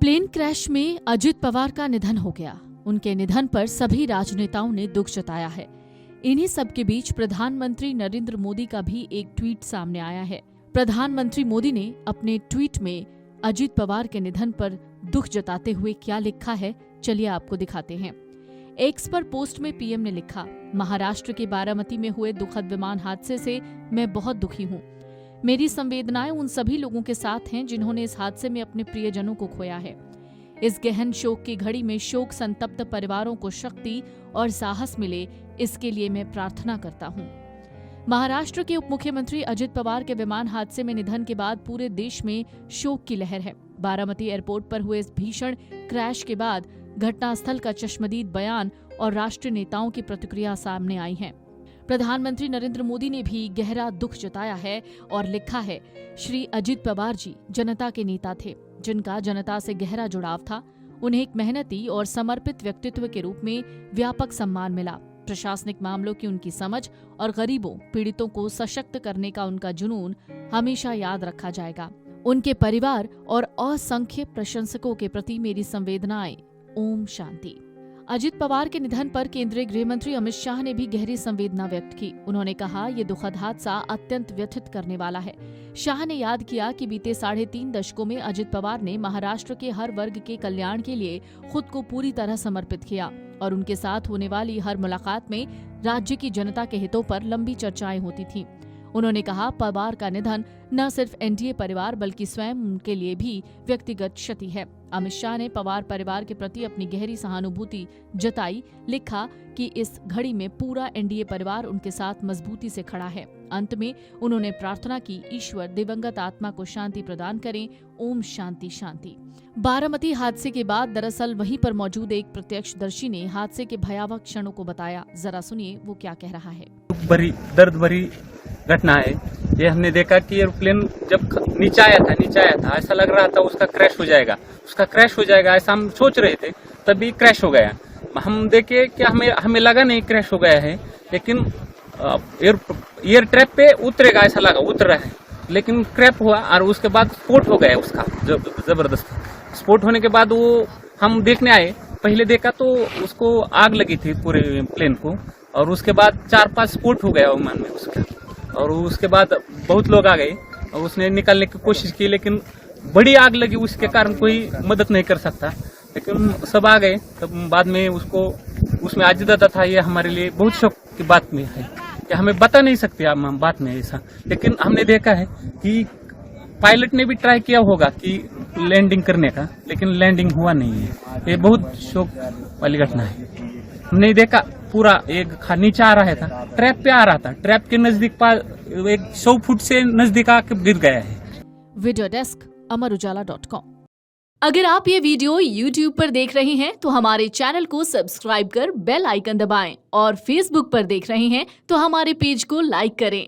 Plane crash में अजित पवार का निधन हो गया। उनके निधन पर सभी राजनेताओं ने दुख जताया है। इन्हीं सब के बीच प्रधानमंत्री नरेंद्र मोदी का भी एक ट्वीट सामने आया है। प्रधानमंत्री मोदी ने अपने ट्वीट में अजित पवार के निधन पर दुख जताते हुए क्या लिखा है, चलिए आपको दिखाते हैं। एक्स पर पोस्ट में पीएम ने लिखा, महाराष्ट्र के बारामती में हुए दुखद विमान हादसे से मैं बहुत दुखी हूँ। मेरी संवेदनाएं उन सभी लोगों के साथ हैं जिन्होंने इस हादसे में अपने प्रियजनों को खोया है। इस गहन शोक की घड़ी में शोक संतप्त परिवारों को शक्ति और साहस मिले, इसके लिए मैं प्रार्थना करता हूँ। महाराष्ट्र के उप मुख्यमंत्री अजित पवार के विमान हादसे में निधन के बाद पूरे देश में शोक की लहर है। बारामती एयरपोर्ट पर हुए इस भीषण क्रैश के बाद घटनास्थल का चश्मदीद बयान और राष्ट्रीय नेताओं की प्रतिक्रिया सामने आई है। प्रधानमंत्री नरेंद्र मोदी ने भी गहरा दुख जताया है और लिखा है, श्री अजित पवार जी जनता के नेता थे, जिनका जनता से गहरा जुड़ाव था। उन्हें एक मेहनती और समर्पित व्यक्तित्व के रूप में व्यापक सम्मान मिला। प्रशासनिक मामलों की उनकी समझ और गरीबों पीड़ितों को सशक्त करने का उनका जुनून हमेशा याद रखा जाएगा। उनके परिवार और असंख्य प्रशंसकों के प्रति मेरी संवेदनाएं। ओम शांति। अजित पवार के निधन पर केंद्रीय गृह मंत्री अमित शाह ने भी गहरी संवेदना व्यक्त की। उन्होंने कहा, ये दुखद हादसा अत्यंत व्यथित करने वाला है। शाह ने याद किया कि बीते 3.5 दशकों में अजित पवार ने महाराष्ट्र के हर वर्ग के कल्याण के लिए खुद को पूरी तरह समर्पित किया और उनके साथ होने वाली हर मुलाकात में राज्य की जनता के हितों पर लंबी चर्चाएं होती थीं। उन्होंने कहा, पवार का निधन न सिर्फ एनडीए परिवार बल्कि स्वयं उनके लिए भी व्यक्तिगत क्षति है। अमित शाह ने पवार परिवार के प्रति अपनी गहरी सहानुभूति जताई। लिखा कि इस घड़ी में पूरा एनडीए परिवार उनके साथ मजबूती से खड़ा है। अंत में उन्होंने प्रार्थना की, ईश्वर दिवंगत आत्मा को शांति प्रदान करें। ओम शांति शांति। बारामती हादसे के बाद दरअसल वहीं पर मौजूद एक प्रत्यक्षदर्शी ने हादसे के भयावह क्षणों को बताया। जरा सुनिए वो क्या कह रहा है। दर्द भरी घटना है ये। हमने देखा कि एयरप्लेन जब नीचे आया था ऐसा लग रहा था उसका क्रैश हो जाएगा ऐसा हम सोच रहे थे, तभी क्रैश हो गया। हम देखे कि हमें लगा नहीं क्रैश हो गया है, लेकिन एयर ट्रैप पे उतरेगा ऐसा लगा, उतर रहा है, लेकिन क्रैश हुआ और उसके बाद स्फोट हो गया उसका जबरदस्त। स्फोट होने के बाद वो हम देखने आए, पहले देखा तो उसको आग लगी थी पूरे प्लेन को, और उसके बाद 4-5 स्फोट हो गया विमान में उसका, और उसके बाद बहुत लोग आ गए और उसने निकालने की कोशिश की, लेकिन बड़ी आग लगी, उसके कारण कोई मदद नहीं कर सकता। लेकिन सब आ गए, तब बाद में उसको उसमें आजिदा था। ये हमारे लिए बहुत शौक की बात में है कि हमें बता नहीं सकते हम बात में ऐसा, लेकिन हमने देखा है कि पायलट ने भी ट्राई किया होगा कि लैंडिंग करने का, लेकिन लैंडिंग हुआ नहीं है। ये बहुत शौक वाली घटना है। हमने देखा पूरा एक नीचे आ रहा था, ट्रैप पे आ रहा था, ट्रैप के नजदीक 100 फुट से नजदीक आके गिर गया है। वीडियो डेस्क अमरउजाला.com। अगर आप ये वीडियो YouTube पर देख रहे हैं तो हमारे चैनल को सब्सक्राइब कर बेल आइकन दबाएं, और Facebook पर देख रहे हैं तो हमारे पेज को लाइक करें।